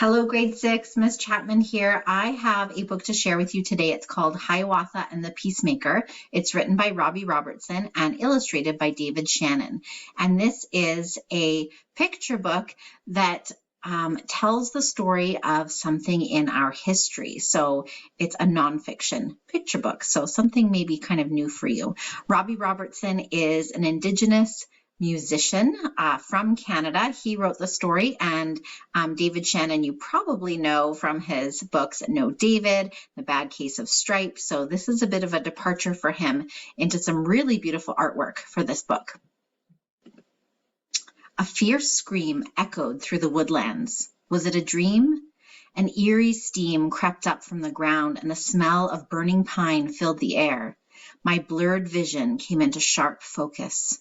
Hello, grade 6, Miss Chapman here. I have a book to share with you today. It's called Hiawatha and the Peacemaker. It's written by Robbie Robertson and illustrated by David Shannon. And this is a picture book that tells the story of something in our history. So it's a nonfiction picture book. So something maybe kind of new for you. Robbie Robertson is an Indigenous musician from Canada. He wrote the story, and David Shannon you probably know from his books Know David, The Bad Case of Stripes. So this is a bit of a departure for him into some really beautiful artwork for this book. A fierce scream echoed through the woodlands. Was it a dream? An eerie steam crept up from the ground, and the smell of burning pine filled the air. My blurred vision came into sharp focus.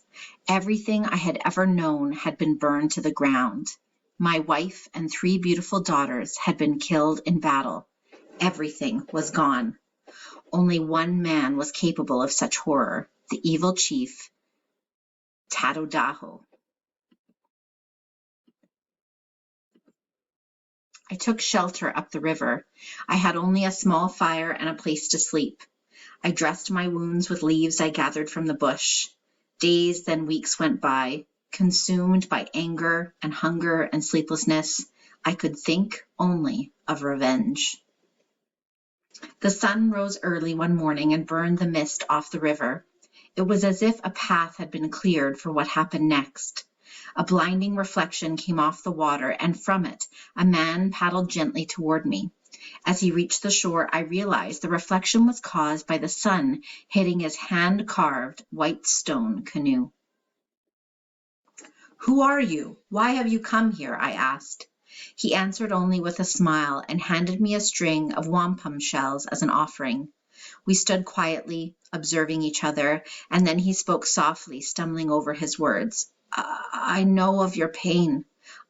Everything I had ever known had been burned to the ground. My wife and 3 beautiful daughters had been killed in battle. Everything was gone. Only one man was capable of such horror, the evil chief, Tadodaho. I took shelter up the river. I had only a small fire and a place to sleep. I dressed my wounds with leaves I gathered from the bush. Days, then weeks went by. Consumed by anger and hunger and sleeplessness, I could think only of revenge. The sun rose early one morning and burned the mist off the river. It was as if a path had been cleared for what happened next. A blinding reflection came off the water, and from it, a man paddled gently toward me. As he reached the shore, I realized the reflection was caused by the sun hitting his hand-carved white stone canoe. "Who are you? Why have you come here?" I asked. He answered only with a smile and handed me a string of wampum shells as an offering. We stood quietly, observing each other, and then he spoke softly, stumbling over his words. I know of your pain.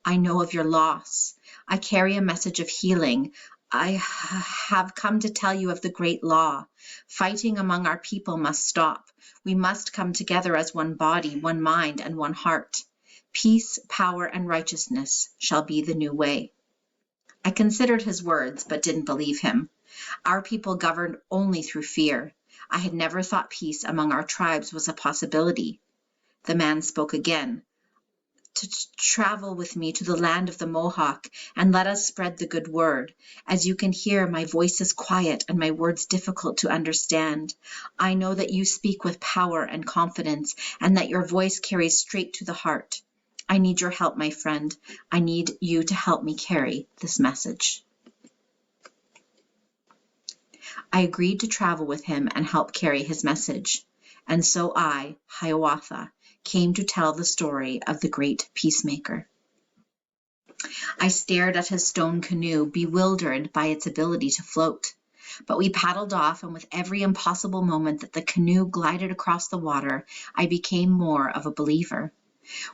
I know of your loss. I carry a message of healing. I have come to tell you of the great law. Fighting among our people must stop. We must come together as one body, one mind, and one heart. Peace, power, and righteousness shall be the new way. I considered his words, but didn't believe him. Our people governed only through fear. I had never thought peace among our tribes was a possibility. The man spoke again. To travel with me to the land of the Mohawk, and let us spread the good word. As you can hear, my voice is quiet and my words difficult to understand. I know that you speak with power and confidence, and that your voice carries straight to the heart. I need your help, my friend. I need you to help me carry this message. I agreed to travel with him and help carry his message. And so I, Hiawatha, came to tell the story of the great Peacemaker. I stared at his stone canoe, bewildered by its ability to float. But we paddled off, and with every impossible moment that the canoe glided across the water, I became more of a believer.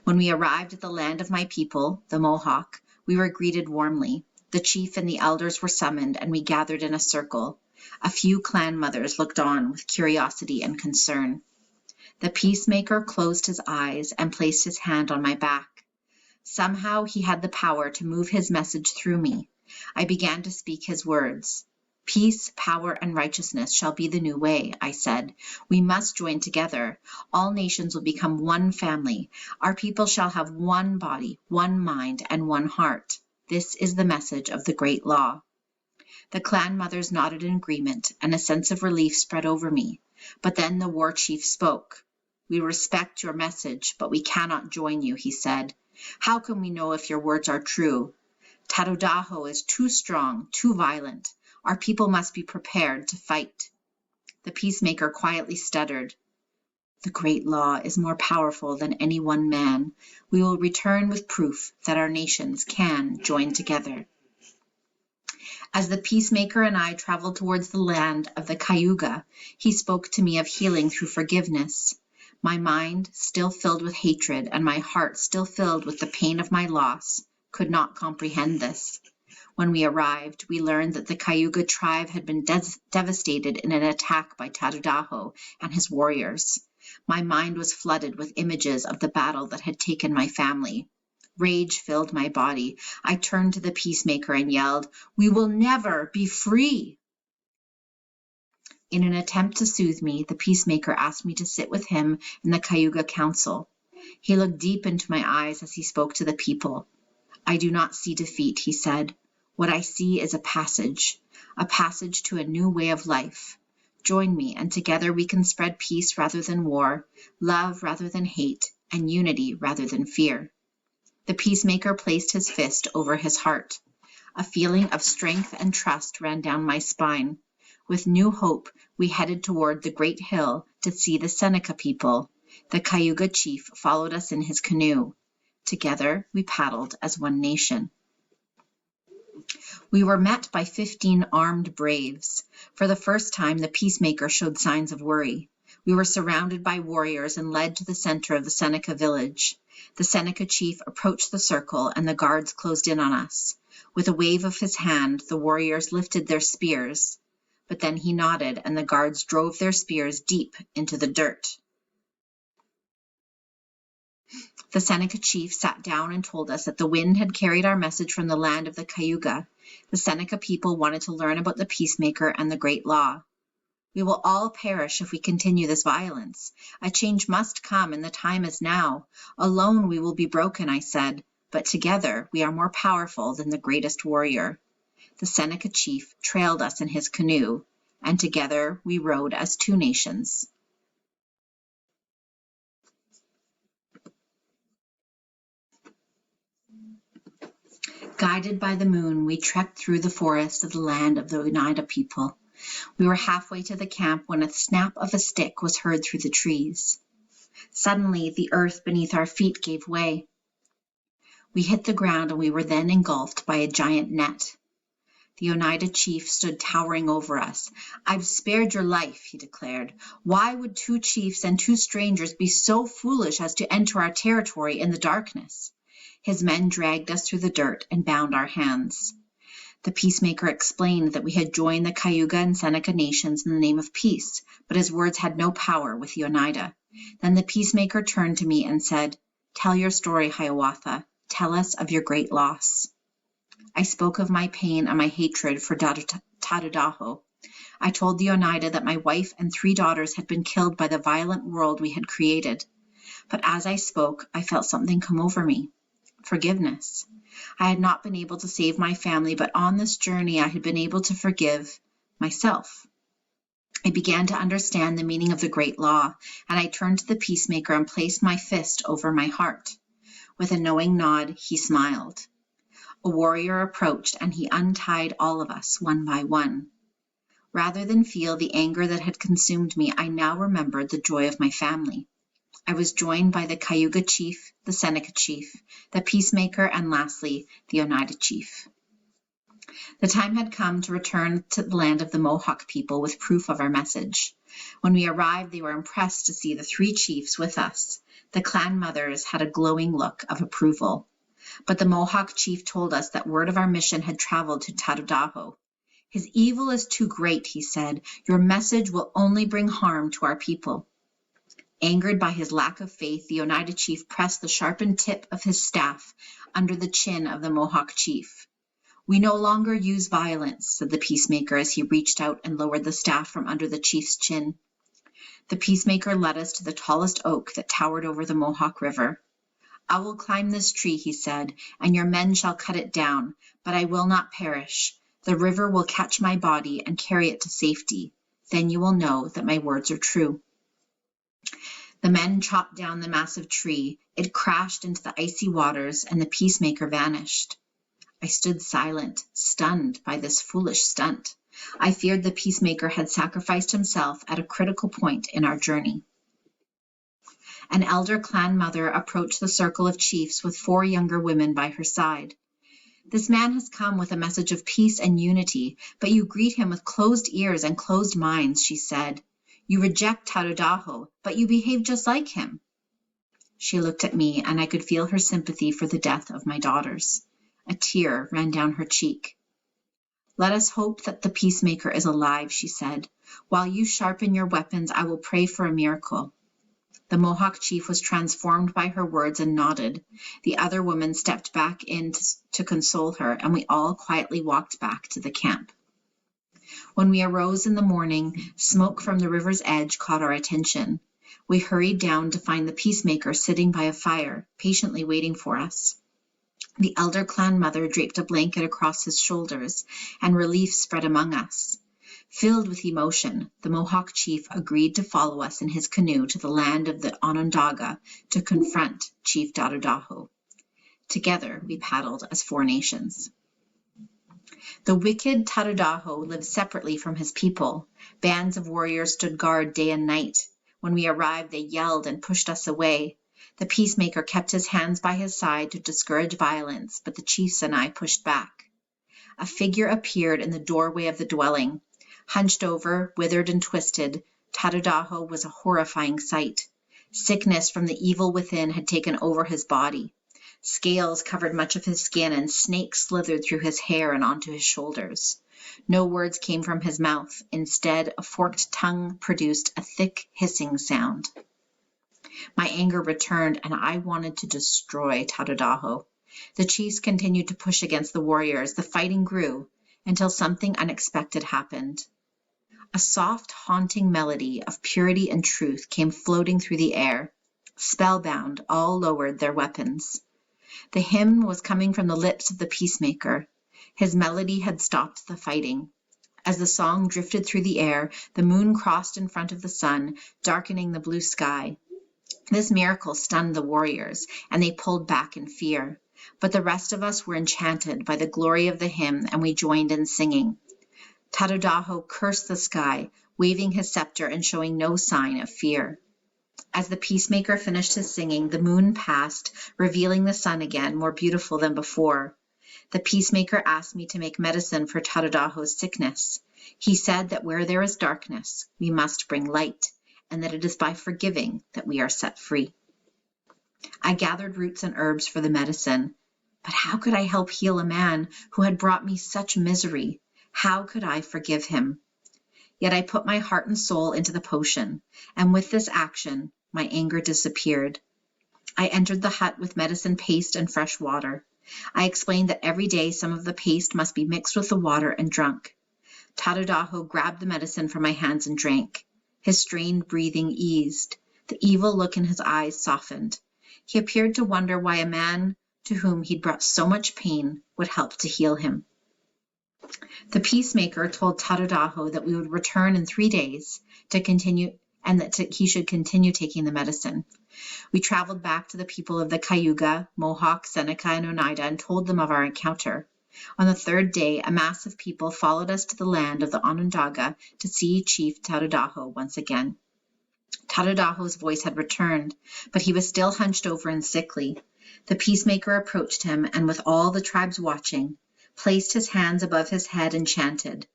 When we arrived at the land of my people, the Mohawk, we were greeted warmly. The chief and the elders were summoned, and we gathered in a circle. A few clan mothers looked on with curiosity and concern. The Peacemaker closed his eyes and placed his hand on my back. Somehow he had the power to move his message through me. I began to speak his words. Peace, power, and righteousness shall be the new way, I said. We must join together. All nations will become one family. Our people shall have one body, one mind, and one heart. This is the message of the great law. The clan mothers nodded in agreement, and a sense of relief spread over me. But then the war chief spoke. We respect your message, but we cannot join you, he said. How can we know if your words are true? Tadodaho is too strong, too violent. Our people must be prepared to fight. The Peacemaker quietly stuttered. The great law is more powerful than any one man. We will return with proof that our nations can join together. As the Peacemaker and I traveled towards the land of the Cayuga, he spoke to me of healing through forgiveness. My mind, still filled with hatred, and my heart still filled with the pain of my loss, could not comprehend this. When we arrived, we learned that the Cayuga tribe had been devastated in an attack by Tadodaho and his warriors. My mind was flooded with images of the battle that had taken my family. Rage filled my body. I turned to the Peacemaker and yelled, "We will never be free!" In an attempt to soothe me, the Peacemaker asked me to sit with him in the Cayuga Council. He looked deep into my eyes as he spoke to the people. "I do not see defeat," he said. "What I see is a passage to a new way of life. Join me, and together we can spread peace rather than war, love rather than hate, and unity rather than fear." The Peacemaker placed his fist over his heart. A feeling of strength and trust ran down my spine. With new hope, we headed toward the great hill to see the Seneca people. The Cayuga chief followed us in his canoe. Together, we paddled as one nation. We were met by 15 armed braves. For the first time, the Peacemaker showed signs of worry. We were surrounded by warriors and led to the center of the Seneca village. The Seneca chief approached the circle, and the guards closed in on us. With a wave of his hand, the warriors lifted their spears. But then he nodded, and the guards drove their spears deep into the dirt. The Seneca chief sat down and told us that the wind had carried our message from the land of the Cayuga. The Seneca people wanted to learn about the Peacemaker and the Great Law. "We will all perish if we continue this violence. A change must come, and the time is now. Alone we will be broken," I said, "but together we are more powerful than the greatest warrior." The Seneca chief trailed us in his canoe, and together we rode as two nations. Guided by the moon, we trekked through the forest of the land of the Oneida people. We were halfway to the camp when a snap of a stick was heard through the trees. Suddenly, the earth beneath our feet gave way. We hit the ground, and we were then engulfed by a giant net. The Oneida chief stood towering over us. "I've spared your life," he declared. "Why would two chiefs and two strangers be so foolish as to enter our territory in the darkness?" His men dragged us through the dirt and bound our hands. The Peacemaker explained that we had joined the Cayuga and Seneca nations in the name of peace, but his words had no power with the Oneida. Then the Peacemaker turned to me and said, "Tell your story, Hiawatha. Tell us of your great loss." I spoke of my pain and my hatred for Tadadaho. I told the Oneida that my wife and 3 daughters had been killed by the violent world we had created. But as I spoke, I felt something come over me. Forgiveness. I had not been able to save my family, but on this journey I had been able to forgive myself. I began to understand the meaning of the Great Law, and I turned to the Peacemaker and placed my fist over my heart. With a knowing nod, he smiled. A warrior approached, and he untied all of us one by one. Rather than feel the anger that had consumed me, I now remembered the joy of my family. I was joined by the Cayuga chief, the Seneca chief, the Peacemaker, and lastly, the Oneida chief. The time had come to return to the land of the Mohawk people with proof of our message. When we arrived, they were impressed to see the 3 chiefs with us. The clan mothers had a glowing look of approval. But the Mohawk chief told us that word of our mission had traveled to Tadadaho. "His evil is too great," he said. "Your message will only bring harm to our people." Angered by his lack of faith, the Oneida chief pressed the sharpened tip of his staff under the chin of the Mohawk chief. "We no longer use violence," said the Peacemaker as he reached out and lowered the staff from under the chief's chin. The Peacemaker led us to the tallest oak that towered over the Mohawk River. "I will climb this tree," he said, "and your men shall cut it down, but I will not perish. The river will catch my body and carry it to safety. Then you will know that my words are true." The men chopped down the massive tree. It crashed into the icy waters, and the Peacemaker vanished. I stood silent, stunned by this foolish stunt. I feared the Peacemaker had sacrificed himself at a critical point in our journey. An elder clan mother approached the circle of chiefs with 4 younger women by her side. "This man has come with a message of peace and unity, but you greet him with closed ears and closed minds," she said. "You reject Tadadaho, but you behave just like him." She looked at me, and I could feel her sympathy for the death of my daughters. A tear ran down her cheek. "Let us hope that the Peacemaker is alive," she said. "While you sharpen your weapons, I will pray for a miracle." The Mohawk chief was transformed by her words and nodded. The other woman stepped back in to console her, and we all quietly walked back to the camp. When we arose in the morning, smoke from the river's edge caught our attention. We hurried down to find the Peacemaker sitting by a fire, patiently waiting for us. The elder clan mother draped a blanket across his shoulders, and relief spread among us. Filled with emotion, the Mohawk chief agreed to follow us in his canoe to the land of the Onondaga to confront Chief Tarudaho. Together, we paddled as 4 nations. The wicked Tarudaho lived separately from his people. Bands of warriors stood guard day and night. When we arrived, they yelled and pushed us away. The Peacemaker kept his hands by his side to discourage violence, but the chiefs and I pushed back. A figure appeared in the doorway of the dwelling. Hunched over, withered and twisted, Tarudaho was a horrifying sight. Sickness from the evil within had taken over his body. Scales covered much of his skin, and snakes slithered through his hair and onto his shoulders. No words came from his mouth. Instead, a forked tongue produced a thick, hissing sound. My anger returned, and I wanted to destroy Tarudaho. The chiefs continued to push against the warriors. The fighting grew until something unexpected happened. A soft, haunting melody of purity and truth came floating through the air. Spellbound, all lowered their weapons. The hymn was coming from the lips of the Peacemaker. His melody had stopped the fighting. As the song drifted through the air, the moon crossed in front of the sun, darkening the blue sky. This miracle stunned the warriors, and they pulled back in fear. But the rest of us were enchanted by the glory of the hymn, and we joined in singing. Tarudaho cursed the sky, waving his scepter and showing no sign of fear. As the Peacemaker finished his singing, the moon passed, revealing the sun again, more beautiful than before. The Peacemaker asked me to make medicine for Tarudaho's sickness. He said that where there is darkness, we must bring light, and that it is by forgiving that we are set free. I gathered roots and herbs for the medicine, but how could I help heal a man who had brought me such misery? How could I forgive him? Yet I put my heart and soul into the potion, and with this action, my anger disappeared. I entered the hut with medicine paste and fresh water. I explained that every day some of the paste must be mixed with the water and drunk. Tarudaho grabbed the medicine from my hands and drank. His strained breathing eased. The evil look in his eyes softened. He appeared to wonder why a man to whom he'd brought so much pain would help to heal him. The Peacemaker told Tarudaho that we would return in 3 days to continue, and that he should continue taking the medicine. We traveled back to the people of the Cayuga, Mohawk, Seneca, and Oneida and told them of our encounter. On the 3rd day, a mass of people followed us to the land of the Onondaga to see Chief Tarudaho once again. Tarudaho's voice had returned, but he was still hunched over and sickly. The Peacemaker approached him, and with all the tribes watching, placed his hands above his head and chanted.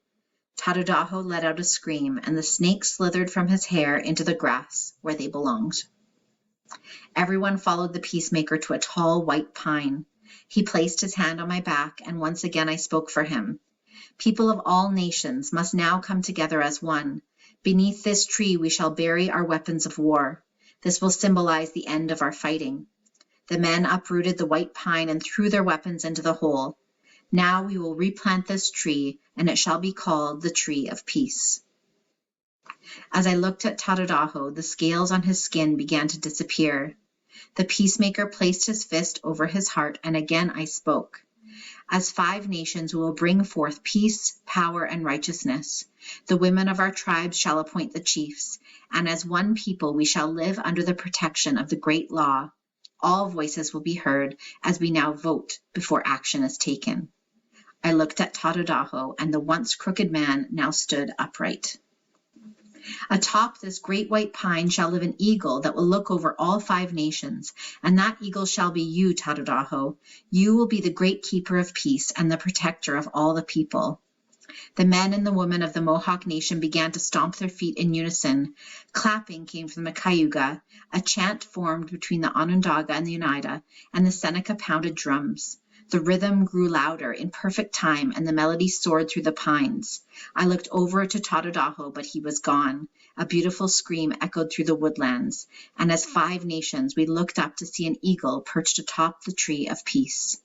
Tarudaho let out a scream, and the snakes slithered from his hair into the grass where they belonged. Everyone followed the Peacemaker to a tall white pine. He placed his hand on my back, and once again I spoke for him. People of all nations must now come together as one. Beneath this tree we shall bury our weapons of war. This will symbolize the end of our fighting. The men uprooted the white pine and threw their weapons into the hole. Now we will replant this tree, and it shall be called the Tree of Peace. As I looked at Tarudaho, the scales on his skin began to disappear. The Peacemaker placed his fist over his heart, and again I spoke. As 5 nations we will bring forth peace, power, and righteousness. The women of our tribes shall appoint the chiefs, and as one people we shall live under the protection of the great law. All voices will be heard as we now vote before action is taken. I looked at Tarudaho, and the once crooked man now stood upright. Atop this great white pine shall live an eagle that will look over all 5 nations, and that eagle shall be you, Tarudaho. You will be the great keeper of peace and the protector of all the people. The men and the women of the Mohawk Nation began to stomp their feet in unison. Clapping came from the Cayuga. A chant formed between the Onondaga and the Oneida, and the Seneca pounded drums. The rhythm grew louder in perfect time, and the melody soared through the pines. I looked over to Totadaho, but he was gone. A beautiful scream echoed through the woodlands, and as 5 nations we looked up to see an eagle perched atop the tree of peace.